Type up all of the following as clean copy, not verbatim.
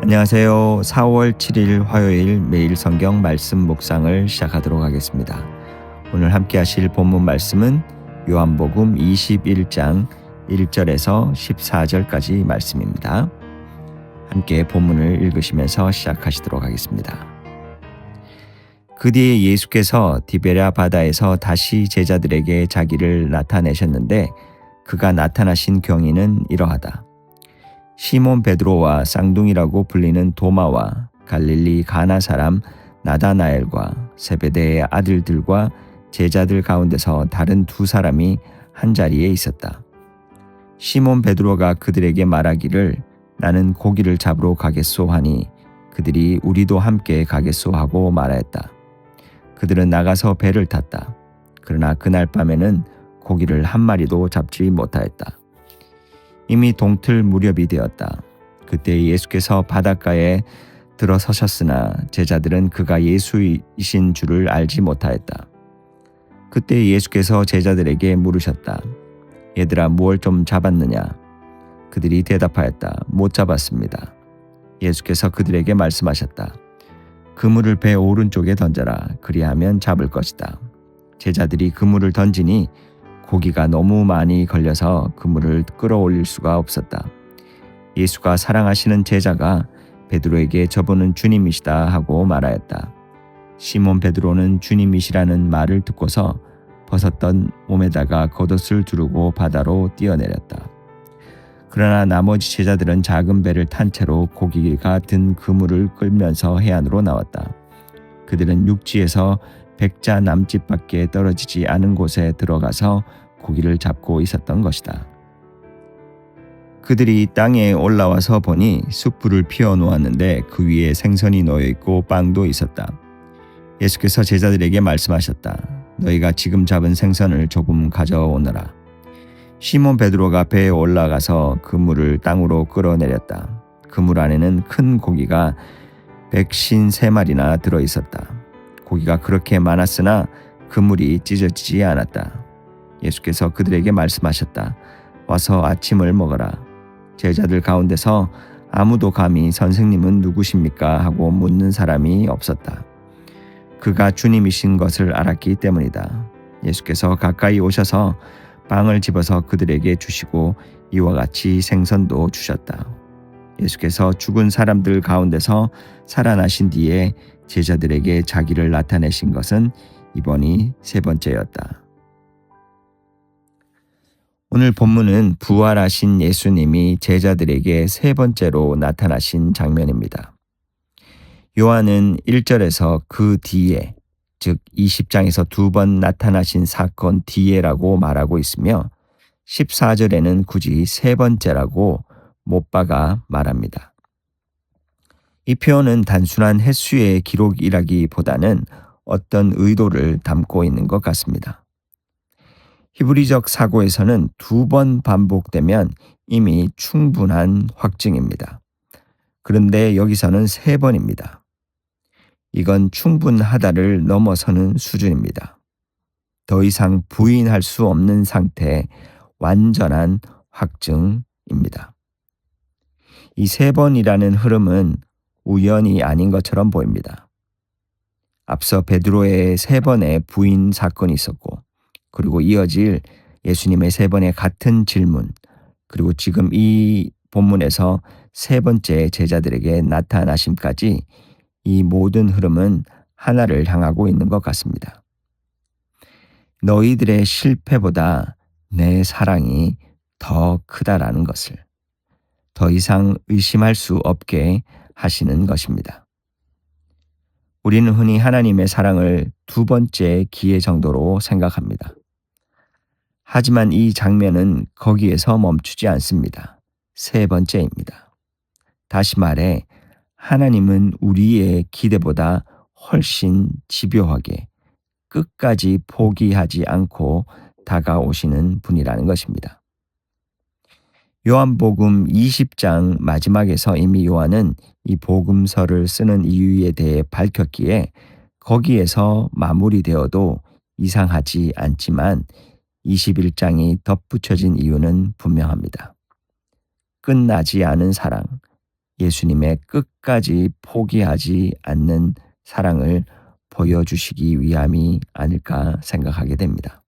안녕하세요. 4월 7일 화요일 매일 성경 말씀 묵상을 시작하도록 하겠습니다. 오늘 함께 하실 본문 말씀은 요한복음 21장 1절에서 14절까지 말씀입니다. 함께 본문을 읽으시면서 시작하시도록 하겠습니다. 그 뒤에 예수께서 디베랴 바다에서 다시 제자들에게 자기를 나타내셨는데 그가 나타나신 경위는 이러하다. 시몬 베드로와 쌍둥이라고 불리는 도마와 갈릴리 가나 사람 나다나엘과 세베대의 아들들과 제자들 가운데서 다른 두 사람이 한자리에 있었다. 시몬 베드로가 그들에게 말하기를 나는 고기를 잡으러 가겠소 하니 그들이 우리도 함께 가겠소 하고 말하였다. 그들은 나가서 배를 탔다. 그러나 그날 밤에는 고기를 한 마리도 잡지 못하였다. 이미 동틀 무렵이 되었다. 그때 예수께서 바닷가에 들어서셨으나 제자들은 그가 예수이신 줄을 알지 못하였다. 그때 예수께서 제자들에게 물으셨다. 얘들아, 무엇 좀 잡았느냐? 그들이 대답하였다. 못 잡았습니다. 예수께서 그들에게 말씀하셨다. 그물을 배 오른쪽에 던져라. 그리하면 잡을 것이다. 제자들이 그물을 던지니 고기가 너무 많이 걸려서 그물을 끌어올릴 수가 없었다. 예수가 사랑하시는 제자가 베드로에게 저분은 주님이시다 하고 말하였다. 시몬 베드로는 주님이시라는 말을 듣고서 벗었던 몸에다가 겉옷을 두르고 바다로 뛰어내렸다. 그러나 나머지 제자들은 작은 배를 탄 채로 고기가 든 그물을 끌면서 해안으로 나왔다. 그들은 육지에서 백자 남짓밖에 떨어지지 않은 곳에 들어가서 고기를 잡고 있었던 것이다. 그들이 땅에 올라와서 보니 숯불을 피워 놓았는데 그 위에 생선이 놓여 있고 빵도 있었다. 예수께서 제자들에게 말씀하셨다. 너희가 지금 잡은 생선을 조금 가져오너라. 시몬 베드로가 배에 올라가서 그물을 땅으로 끌어내렸다. 그물 안에는 큰 고기가 153마리나 들어 있었다. 고기가 그렇게 많았으나 그물이 찢어지지 않았다. 예수께서 그들에게 말씀하셨다. 와서 아침을 먹어라. 제자들 가운데서 아무도 감히 선생님은 누구십니까? 하고 묻는 사람이 없었다. 그가 주님이신 것을 알았기 때문이다. 예수께서 가까이 오셔서 빵을 집어서 그들에게 주시고 이와 같이 생선도 주셨다. 예수께서 죽은 사람들 가운데서 살아나신 뒤에 제자들에게 자기를 나타내신 것은 이번이 세 번째였다. 오늘 본문은 부활하신 예수님이 제자들에게 세 번째로 나타나신 장면입니다. 요한은 1절에서 그 뒤에, 즉 20장에서 두 번 나타나신 사건 뒤에라고 말하고 있으며 14절에는 굳이 세 번째라고 못 박아 말합니다. 이 표현은 단순한 횟수의 기록이라기보다는 어떤 의도를 담고 있는 것 같습니다. 히브리적 사고에서는 두 번 반복되면 이미 충분한 확증입니다. 그런데 여기서는 세 번입니다. 이건 충분하다를 넘어서는 수준입니다. 더 이상 부인할 수 없는 상태의 완전한 확증입니다. 이 세 번이라는 흐름은 우연이 아닌 것처럼 보입니다. 앞서 베드로의 세 번의 부인 사건이 있었고, 그리고 이어질 예수님의 세 번의 같은 질문, 그리고 지금 이 본문에서 세 번째 제자들에게 나타나심까지 이 모든 흐름은 하나를 향하고 있는 것 같습니다. 너희들의 실패보다 내 사랑이 더 크다라는 것을 더 이상 의심할 수 없게 하시는 것입니다. 우리는 흔히 하나님의 사랑을 두 번째 기회 정도로 생각합니다. 하지만 이 장면은 거기에서 멈추지 않습니다. 세 번째입니다. 다시 말해 하나님은 우리의 기대보다 훨씬 집요하게 끝까지 포기하지 않고 다가오시는 분이라는 것입니다. 요한복음 20장 마지막에서 이미 요한은 이 복음서를 쓰는 이유에 대해 밝혔기에 거기에서 마무리되어도 이상하지 않지만 21장이 덧붙여진 이유는 분명합니다. 끝나지 않은 사랑, 예수님의 끝까지 포기하지 않는 사랑을 보여주시기 위함이 아닐까 생각하게 됩니다.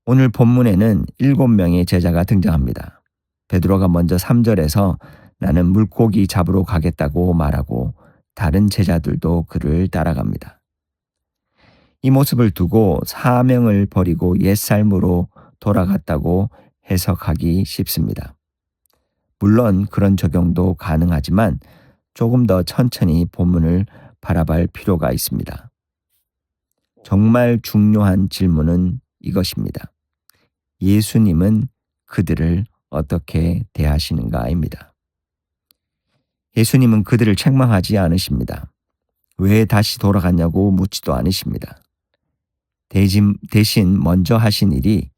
오늘 본문에는 7명의 제자가 등장합니다. 베드로가 먼저 3절에서 나는 물고기 잡으러 가겠다고 말하고 다른 제자들도 그를 따라갑니다. 이 모습을 두고 사명을 버리고 옛삶으로 돌아갔다고 해석하기 쉽습니다. 물론 그런 적용도 가능하지만 조금 더 천천히 본문을 바라볼 필요가 있습니다. 정말 중요한 질문은 이것입니다. 예수님은 그들을 어떻게 대하시는가입니다. 예수님은 그들을 책망하지 않으십니다. 왜 다시 돌아갔냐고 묻지도 않으십니다. 대신 먼저 하신 일이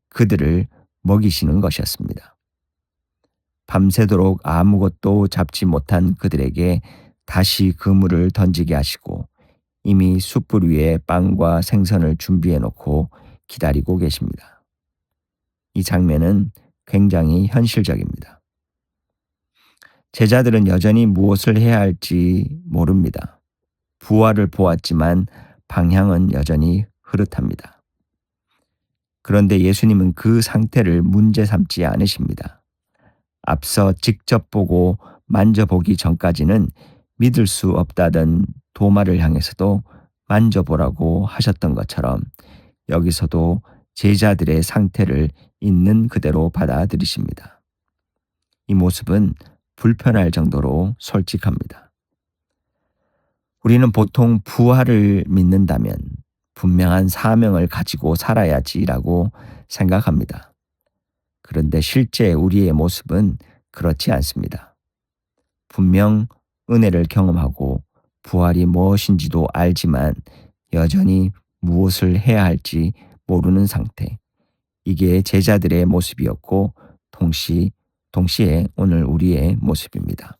그들을 먹이시는 것이었습니다. 밤새도록 아무것도 잡지 못한 그들에게 다시 그물을 던지게 하시고 이미 숯불 위에 빵과 생선을 준비해 놓고 기다리고 계십니다. 이 장면은 굉장히 현실적입니다. 제자들은 여전히 무엇을 해야 할지 모릅니다. 부활을 보았지만 방향은 여전히 흐릿합니다. 그런데 예수님은 그 상태를 문제 삼지 않으십니다. 앞서 직접 보고 만져보기 전까지는 믿을 수 없다던 도마를 향해서도 만져보라고 하셨던 것처럼 여기서도 제자들의 상태를 있는 그대로 받아들이십니다. 이 모습은 불편할 정도로 솔직합니다. 우리는 보통 부활을 믿는다면 분명한 사명을 가지고 살아야지라고 생각합니다. 그런데 실제 우리의 모습은 그렇지 않습니다. 분명 은혜를 경험하고 부활이 무엇인지도 알지만 여전히 무엇을 해야 할지 모르는 상태. 이게 제자들의 모습이었고 동시에 오늘 우리의 모습입니다.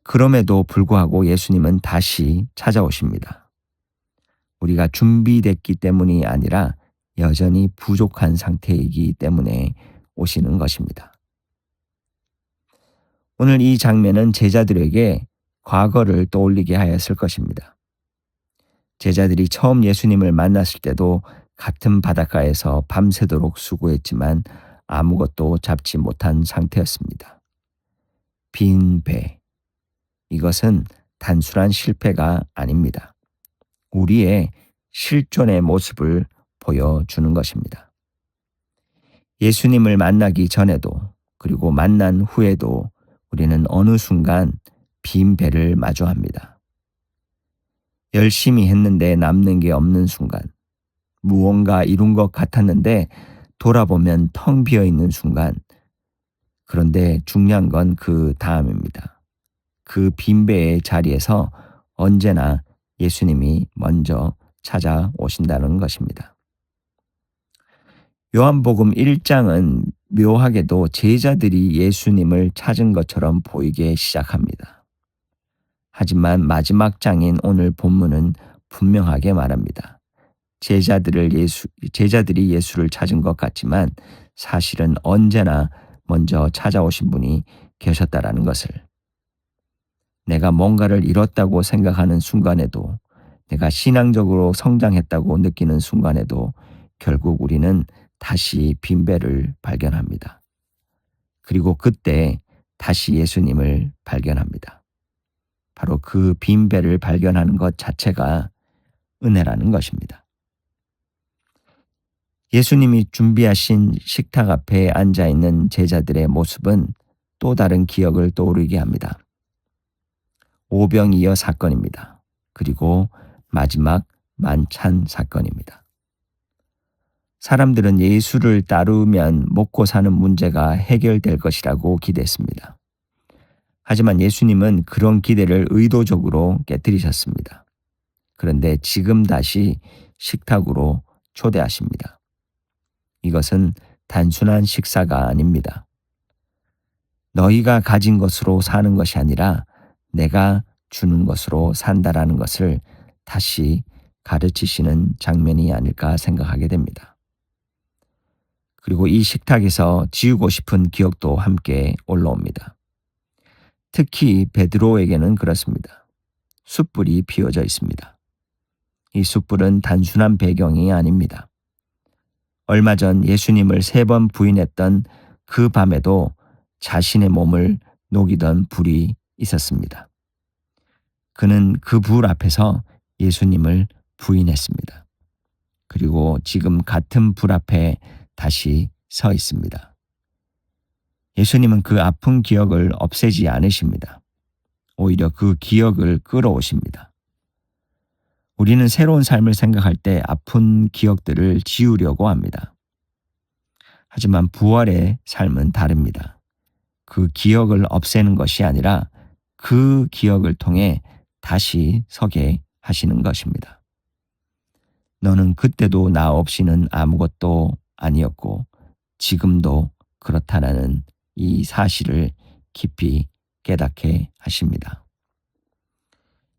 그럼에도 불구하고 예수님은 다시 찾아오십니다. 우리가 준비됐기 때문이 아니라 여전히 부족한 상태이기 때문에 오시는 것입니다. 오늘 이 장면은 제자들에게 과거를 떠올리게 하였을 것입니다. 제자들이 처음 예수님을 만났을 때도 같은 바닷가에서 밤새도록 수고했지만 아무것도 잡지 못한 상태였습니다. 빈 배. 이것은 단순한 실패가 아닙니다. 우리의 실존의 모습을 보여주는 것입니다. 예수님을 만나기 전에도 그리고 만난 후에도 우리는 어느 순간 빈 배를 마주합니다. 열심히 했는데 남는 게 없는 순간, 무언가 이룬 것 같았는데 돌아보면 텅 비어 있는 순간, 그런데 중요한 건 그 다음입니다. 그 빈 배의 자리에서 언제나 예수님이 먼저 찾아오신다는 것입니다. 요한복음 1장은 묘하게도 제자들이 예수님을 찾은 것처럼 보이게 시작합니다. 하지만 마지막 장인 오늘 본문은 분명하게 말합니다. 제자들이 예수를 찾은 것 같지만 사실은 언제나 먼저 찾아오신 분이 계셨다라는 것을. 내가 뭔가를 잃었다고 생각하는 순간에도, 내가 신앙적으로 성장했다고 느끼는 순간에도 결국 우리는 다시 빈배를 발견합니다. 그리고 그때 다시 예수님을 발견합니다. 바로 그 빈배를 발견하는 것 자체가 은혜라는 것입니다. 예수님이 준비하신 식탁 앞에 앉아있는 제자들의 모습은 또 다른 기억을 떠오르게 합니다. 오병이어 사건입니다. 그리고 마지막 만찬 사건입니다. 사람들은 예수를 따르면 먹고 사는 문제가 해결될 것이라고 기대했습니다. 하지만 예수님은 그런 기대를 의도적으로 깨뜨리셨습니다. 그런데 지금 다시 식탁으로 초대하십니다. 이것은 단순한 식사가 아닙니다. 너희가 가진 것으로 사는 것이 아니라 내가 주는 것으로 산다라는 것을 다시 가르치시는 장면이 아닐까 생각하게 됩니다. 그리고 이 식탁에서 지우고 싶은 기억도 함께 올라옵니다. 특히 베드로에게는 그렇습니다. 숯불이 피워져 있습니다. 이 숯불은 단순한 배경이 아닙니다. 얼마 전 예수님을 3번 부인했던 그 밤에도 자신의 몸을 녹이던 불이 있었습니다. 그는 그 불 앞에서 예수님을 부인했습니다. 그리고 지금 같은 불 앞에 다시 서 있습니다. 예수님은 그 아픈 기억을 없애지 않으십니다. 오히려 그 기억을 끌어오십니다. 우리는 새로운 삶을 생각할 때 아픈 기억들을 지우려고 합니다. 하지만 부활의 삶은 다릅니다. 그 기억을 없애는 것이 아니라 그 기억을 통해 다시 서게 하시는 것입니다. 너는 그때도 나 없이는 아무것도 아니었고 지금도 그렇다라는 이 사실을 깊이 깨닫게 하십니다.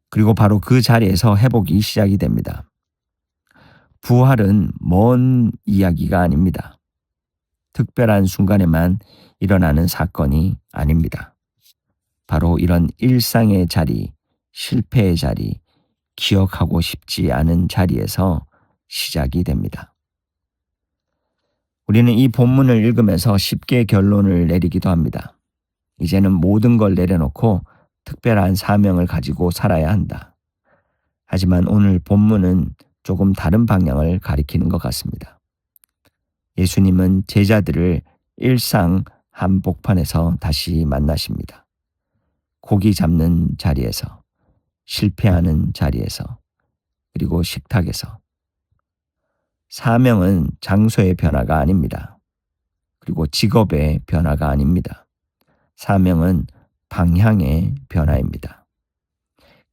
그리고 바로 그 자리에서 회복이 시작이 됩니다. 부활은 먼 이야기가 아닙니다. 특별한 순간에만 일어나는 사건이 아닙니다. 바로 이런 일상의 자리, 실패의 자리, 기억하고 싶지 않은 자리에서 시작이 됩니다. 우리는 이 본문을 읽으면서 쉽게 결론을 내리기도 합니다. 이제는 모든 걸 내려놓고 특별한 사명을 가지고 살아야 한다. 하지만 오늘 본문은 조금 다른 방향을 가리키는 것 같습니다. 예수님은 제자들을 일상 한복판에서 다시 만나십니다. 고기 잡는 자리에서, 실패하는 자리에서, 그리고 식탁에서. 사명은 장소의 변화가 아닙니다. 그리고 직업의 변화가 아닙니다. 사명은 방향의 변화입니다.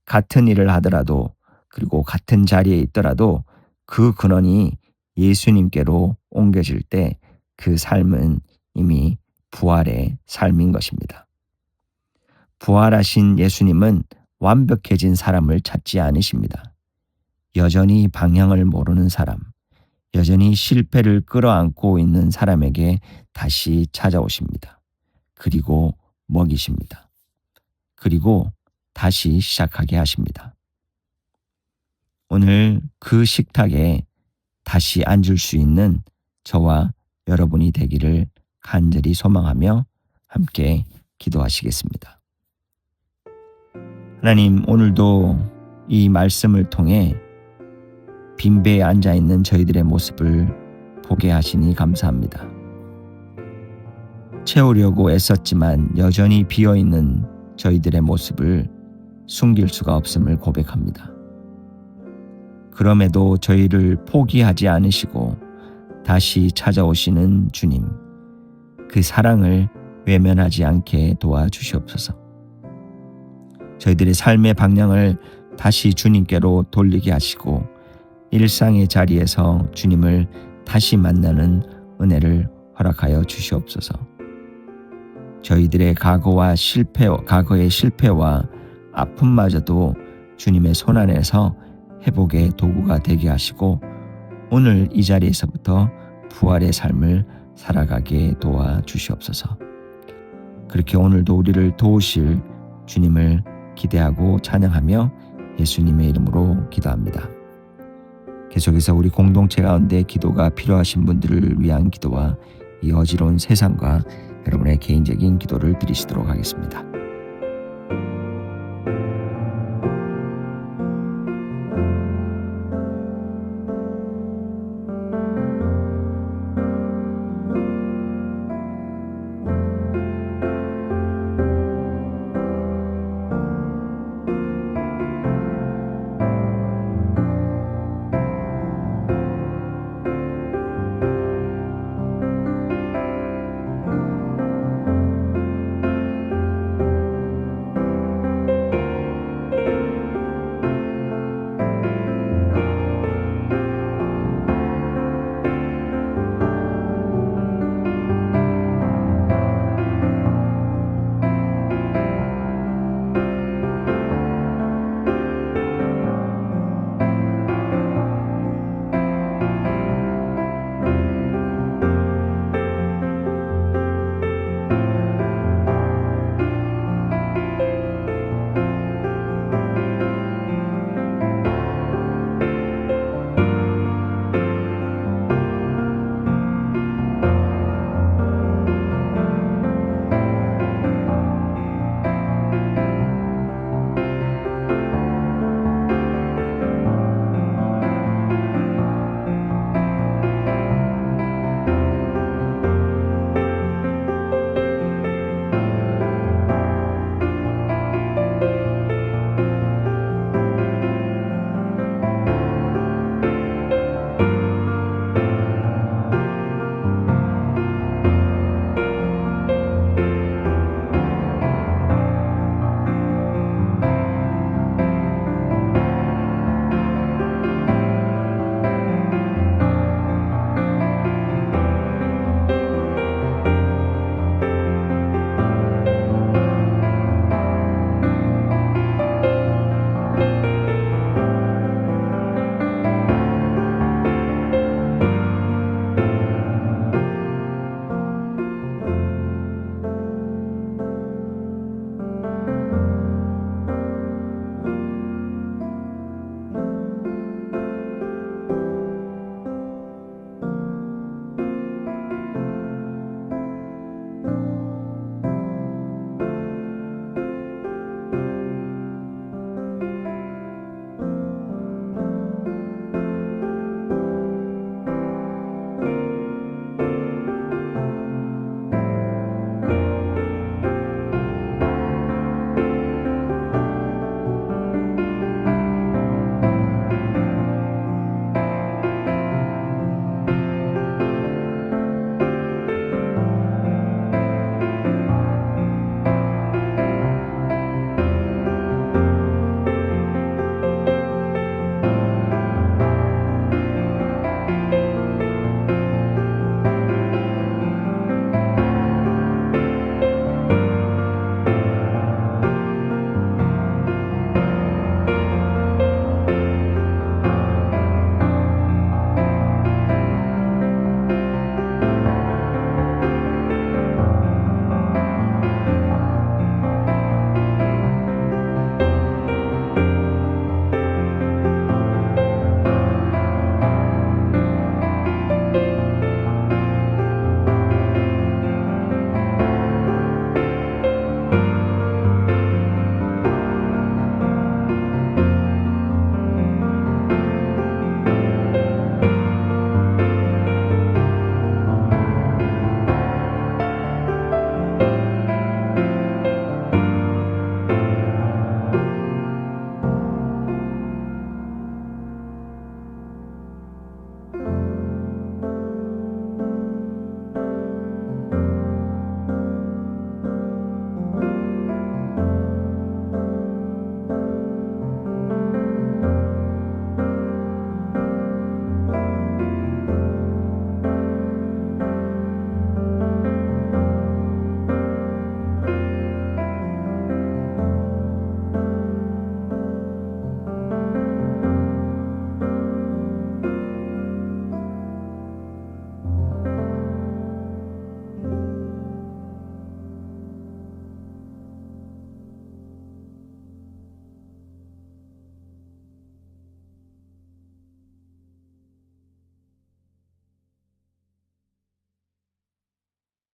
같은 일을 하더라도 그리고 같은 자리에 있더라도 그 근원이 예수님께로 옮겨질 때 그 삶은 이미 부활의 삶인 것입니다. 부활하신 예수님은 완벽해진 사람을 찾지 않으십니다. 여전히 방향을 모르는 사람, 여전히 실패를 끌어안고 있는 사람에게 다시 찾아오십니다. 그리고 먹이십니다. 그리고 다시 시작하게 하십니다. 오늘 그 식탁에 다시 앉을 수 있는 저와 여러분이 되기를 간절히 소망하며 함께 기도하시겠습니다. 하나님, 오늘도 이 말씀을 통해 빈배에 앉아있는 저희들의 모습을 보게 하시니 감사합니다. 채우려고 애썼지만 여전히 비어있는 저희들의 모습을 숨길 수가 없음을 고백합니다. 그럼에도 저희를 포기하지 않으시고 다시 찾아오시는 주님, 그 사랑을 외면하지 않게 도와주시옵소서. 저희들의 삶의 방향을 다시 주님께로 돌리게 하시고 일상의 자리에서 주님을 다시 만나는 은혜를 허락하여 주시옵소서. 저희들의 과거의 실패와 아픔마저도 주님의 손안에서 회복의 도구가 되게 하시고 오늘 이 자리에서부터 부활의 삶을 살아가게 도와주시옵소서. 그렇게 오늘도 우리를 도우실 주님을 기대하고 찬양하며 예수님의 이름으로 기도합니다. 계속해서 우리 공동체 가운데 기도가 필요하신 분들을 위한 기도와 이 어지러운 세상과 여러분의 개인적인 기도를 드리시도록 하겠습니다.